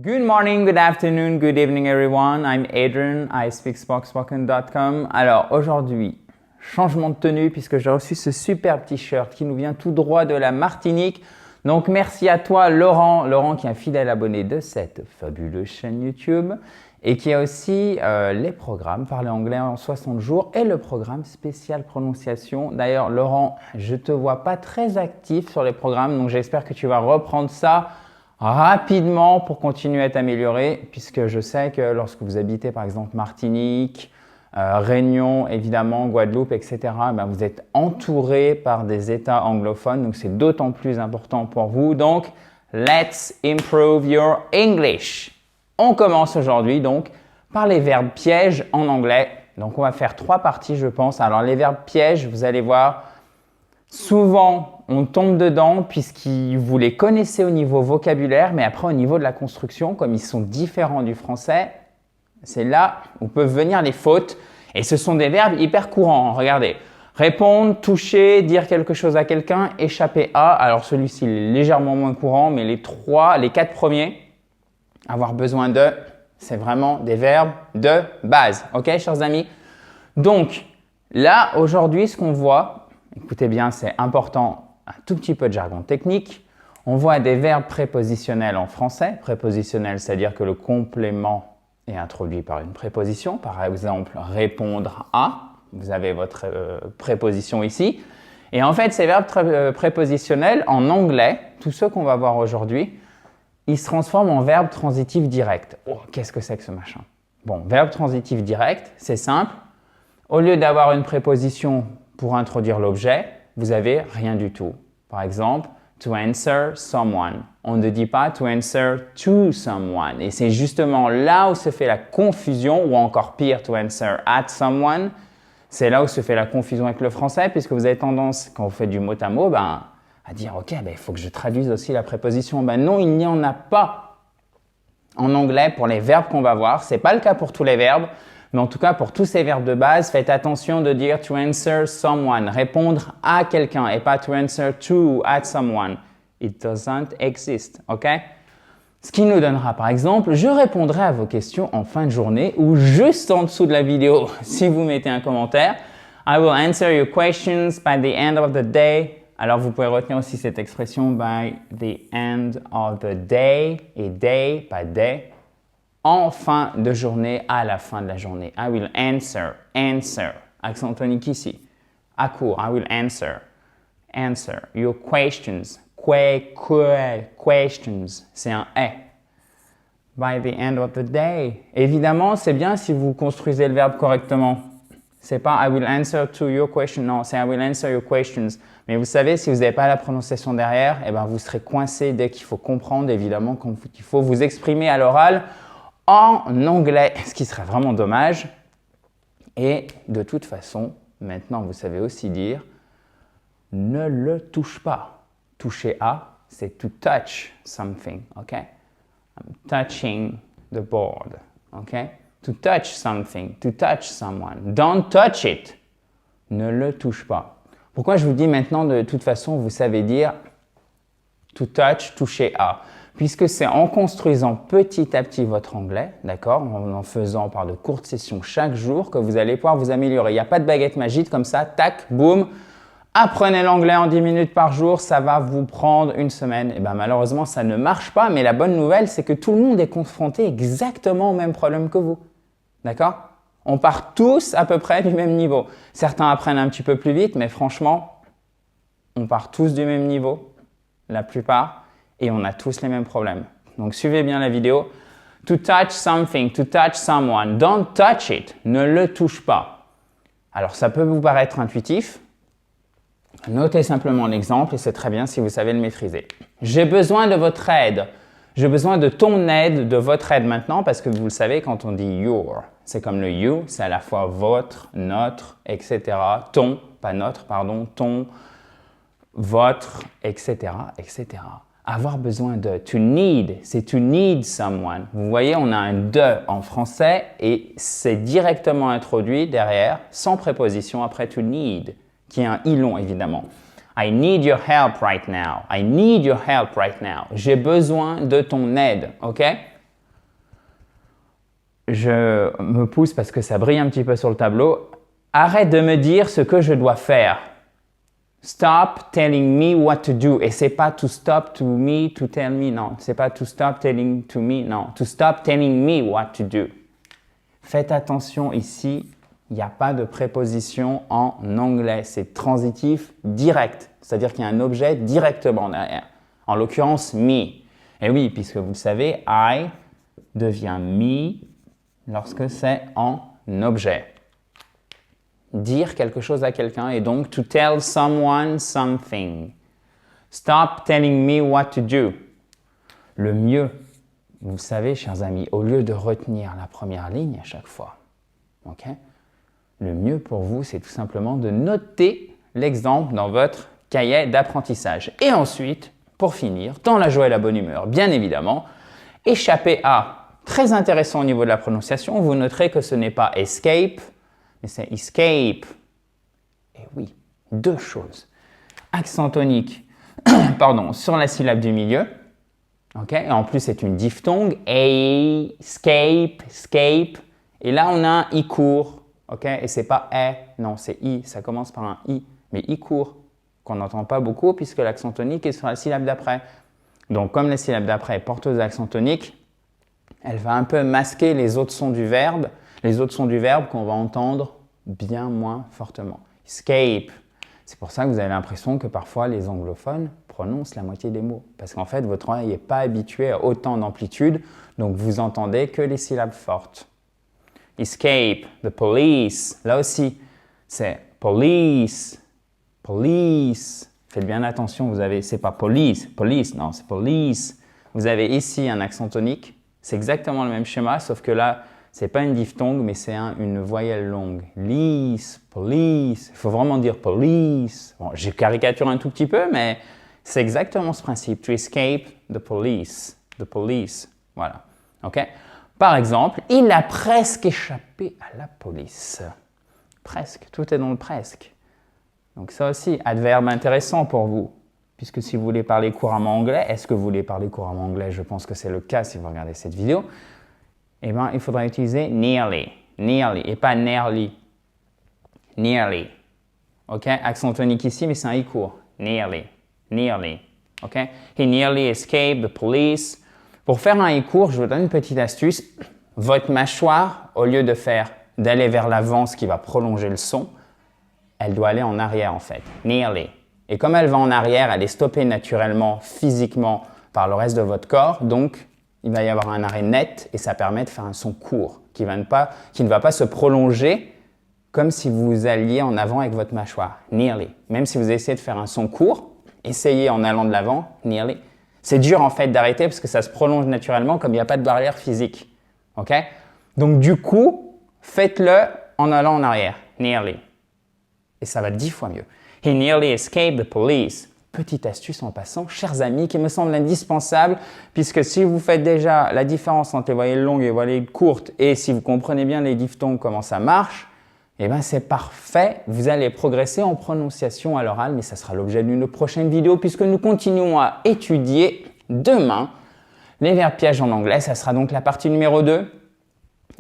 Good morning, good afternoon, good evening everyone. I'm Adrian, I speak spoken.com. Alors aujourd'hui, changement de tenue puisque j'ai reçu ce super t-shirt qui nous vient tout droit de la Martinique. Donc merci à toi Laurent qui est un fidèle abonné de cette fabuleuse chaîne YouTube et qui a aussi les programmes Parler anglais en 60 jours et le programme spécial prononciation. D'ailleurs Laurent, je te vois pas très actif sur les programmes donc j'espère que tu vas reprendre ça rapidement pour continuer à t'améliorer puisque je sais que lorsque vous habitez par exemple Martinique, Réunion, évidemment, Guadeloupe, etc., ben vous êtes entouré par des États anglophones, donc c'est d'autant plus important pour vous. Donc, let's improve your English. On commence aujourd'hui donc par les verbes pièges en anglais. Donc, on va faire 3 parties, je pense. Alors, les verbes pièges, vous allez voir, souvent, on tombe dedans puisque vous les connaissez au niveau vocabulaire, mais après, au niveau de la construction, comme ils sont différents du français, c'est là où peuvent venir les fautes et ce sont des verbes hyper courants. Regardez, répondre, toucher, dire quelque chose à quelqu'un, échapper à. Alors celui-ci est légèrement moins courant, mais les 4 premiers, avoir besoin de, c'est vraiment des verbes de base. Ok, chers amis? Donc là, aujourd'hui, ce qu'on voit, écoutez bien, c'est important, un tout petit peu de jargon technique. On voit des verbes prépositionnels en français. Prépositionnel, c'est-à-dire que le complément est introduit par une préposition, par exemple répondre à, vous avez votre préposition ici. Et en fait, ces verbes prépositionnels en anglais, tous ceux qu'on va voir aujourd'hui, ils se transforment en verbes transitifs directs. Oh, qu'est-ce que c'est que ce machin? Bon, verbe transitif direct, c'est simple. Au lieu d'avoir une préposition pour introduire l'objet, vous avez rien du tout. Par exemple, to answer someone. On ne dit pas to answer to someone. Et c'est justement là où se fait la confusion, ou encore pire, to answer at someone. C'est là où se fait la confusion avec le français, puisque vous avez tendance, quand vous faites du mot à mot, à dire « Ok, il faut que je traduise aussi la préposition. » Non, il n'y en a pas en anglais pour les verbes qu'on va voir. Ce n'est pas le cas pour tous les verbes, mais en tout cas pour tous ces verbes de base, faites attention de dire to answer someone, répondre à quelqu'un et pas to answer to at someone. It doesn't exist, ok? Ce qui nous donnera par exemple, je répondrai à vos questions en fin de journée ou juste en dessous de la vidéo si vous mettez un commentaire. I will answer your questions by the end of the day. Alors vous pouvez retenir aussi cette expression by the end of the day et day, pas day. En fin de journée, à la fin de la journée. I will answer, answer. Accent tonique ici. À court, I will answer, answer. Your questions, questions. C'est un « et ». By the end of the day. Évidemment, c'est bien si vous construisez le verbe correctement. C'est pas « I will answer to your question ». Non, c'est « I will answer your questions ». Mais vous savez, si vous n'avez pas la prononciation derrière, eh ben, vous serez coincé dès qu'il faut comprendre, évidemment, quand il faut vous exprimer à l'oral en anglais, ce qui serait vraiment dommage. Et de toute façon, maintenant, vous savez aussi dire « ne le touche pas ». Toucher à, c'est to touch something, ok? I'm touching the board, ok? To touch something, to touch someone. Don't touch it. Ne le touche pas. Pourquoi je vous dis maintenant, de toute façon, vous savez dire to touch, toucher à? Puisque c'est en construisant petit à petit votre anglais, d'accord, en faisant par de courtes sessions chaque jour que vous allez pouvoir vous améliorer. Il n'y a pas de baguette magique comme ça, tac, boum, apprenez l'anglais en 10 minutes par jour, ça va vous prendre une semaine. Et bien malheureusement, ça ne marche pas, mais la bonne nouvelle, c'est que tout le monde est confronté exactement au même problème que vous, d'accord? On part tous à peu près du même niveau. Certains apprennent un petit peu plus vite, mais franchement, on part tous du même niveau, la plupart. Et on a tous les mêmes problèmes. Donc, suivez bien la vidéo. To touch something, to touch someone. Don't touch it. Ne le touche pas. Alors, ça peut vous paraître intuitif. Notez simplement l'exemple et c'est très bien si vous savez le maîtriser. J'ai besoin de votre aide. J'ai besoin de ton aide, de votre aide maintenant parce que vous le savez, quand on dit your, c'est comme le you, c'est à la fois votre, notre, etc. Ton, pas notre, pardon, ton, votre, etc., etc. Avoir besoin de. To need, c'est to need someone. Vous voyez, on a un de en français et c'est directement introduit derrière, sans préposition après to need, qui est un i long évidemment. I need your help right now. I need your help right now. J'ai besoin de ton aide, ok? je me pousse parce que ça brille un petit peu sur le tableau. Arrête de me dire ce que je dois faire. Stop telling me what to do. Et c'est pas to stop to me to tell me, non. C'est pas to stop telling to me, non. To stop telling me what to do. Faites attention ici, il n'y a pas de préposition en anglais. C'est transitif direct. C'est-à-dire qu'il y a un objet directement derrière. En l'occurrence, me. Et oui, puisque vous le savez, I devient me lorsque c'est en objet. Dire quelque chose à quelqu'un et donc to tell someone something. Stop telling me what to do. Le mieux, vous savez, chers amis, au lieu de retenir la première ligne à chaque fois, okay, le mieux pour vous, c'est tout simplement de noter l'exemple dans votre cahier d'apprentissage. Et ensuite, pour finir, dans la joie et la bonne humeur, bien évidemment, échapper à, très intéressant au niveau de la prononciation, vous noterez que ce n'est pas escape, mais c'est escape. Et oui, deux choses. Accent tonique pardon, sur la syllabe du milieu. Okay? Et en plus, c'est une diphtongue. Escape, escape. Et là, on a un I court. Okay? Et c'est pas E, non, c'est I. Ça commence par un I. Mais I court, qu'on n'entend pas beaucoup puisque l'accent tonique est sur la syllabe d'après. Donc, comme la syllabe d'après est porteuse d'accent tonique, elle va un peu masquer les autres sons du verbe. Les autres sons du verbe qu'on va entendre bien moins fortement. Escape. C'est pour ça que vous avez l'impression que parfois les anglophones prononcent la moitié des mots. Parce qu'en fait, votre oreille n'est pas habituée à autant d'amplitude, donc vous entendez que les syllabes fortes. Escape, the police. Là aussi, c'est police, police. Faites bien attention, vous avez, c'est pas police, police, non, c'est police. Vous avez ici un accent tonique. C'est exactement le même schéma, sauf que là, c'est pas une diphtongue, mais c'est une voyelle longue. Police, police. Il faut vraiment dire police. Bon, j'ai caricaturé un tout petit peu, mais c'est exactement ce principe. To escape the police. The police. Voilà. OK? Par exemple, il a presque échappé à la police. Presque. Tout est dans le presque. Donc ça aussi, adverbe intéressant pour vous. Puisque si vous voulez parler couramment anglais, est-ce que vous voulez parler couramment anglais? Je pense que c'est le cas si vous regardez cette vidéo. Eh bien, il faudra utiliser nearly, nearly, et pas nearly, nearly. OK? Accent tonique ici, mais c'est un I court. Nearly, nearly. OK? He nearly escaped the police. Pour faire un I court, je vous donne une petite astuce. Votre mâchoire, au lieu d'aller vers l'avant, ce qui va prolonger le son, elle doit aller en arrière en fait. Nearly. Et comme elle va en arrière, elle est stoppée naturellement, physiquement, par le reste de votre corps. Donc, il va y avoir un arrêt net et ça permet de faire un son court qui ne va pas se prolonger comme si vous alliez en avant avec votre mâchoire. Nearly. Même si vous essayez de faire un son court, essayez en allant de l'avant. Nearly. C'est dur en fait d'arrêter parce que ça se prolonge naturellement comme il n'y a pas de barrière physique. OK? Donc du coup, faites-le en allant en arrière. Nearly. Et ça va 10 fois mieux. He nearly escaped the police. Petite astuce en passant, chers amis, qui me semble indispensable, puisque si vous faites déjà la différence entre les voyelles longues et les voyelles courtes, et si vous comprenez bien les diphtongues, comment ça marche, eh bien c'est parfait, vous allez progresser en prononciation à l'oral, mais ça sera l'objet d'une prochaine vidéo, puisque nous continuons à étudier demain les verbes pièges en anglais. Ça sera donc la partie numéro 2,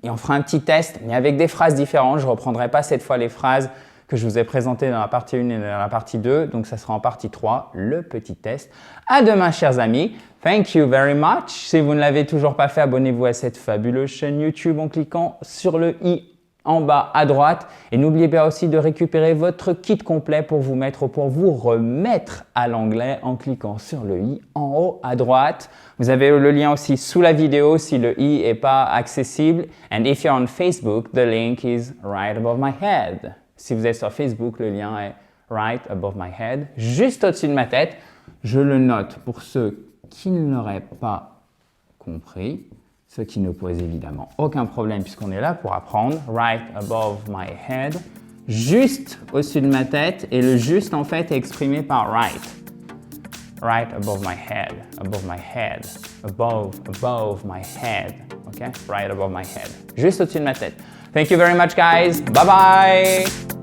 et on fera un petit test, mais avec des phrases différentes. Je ne reprendrai pas cette fois les phrases que je vous ai présenté dans la partie 1 et dans la partie 2. Donc, ça sera en partie 3, le petit test. À demain, chers amis. Thank you very much. Si vous ne l'avez toujours pas fait, abonnez-vous à cette fabuleuse chaîne YouTube en cliquant sur le i en bas à droite. Et n'oubliez pas aussi de récupérer votre kit complet pour vous remettre à l'anglais en cliquant sur le i en haut à droite. Vous avez le lien aussi sous la vidéo si le i n'est pas accessible. And if you're on Facebook, the link is right above my head. Si vous êtes sur Facebook, le lien est right above my head, juste au-dessus de ma tête. Je le note pour ceux qui ne l'auraient pas compris, ce qui ne pose évidemment aucun problème puisqu'on est là pour apprendre. Right above my head, juste au-dessus de ma tête, et le juste en fait est exprimé par right. Right above my head, above my head, above my head, ok? Right above my head, juste au-dessus de ma tête. Thank you very much guys, bye bye!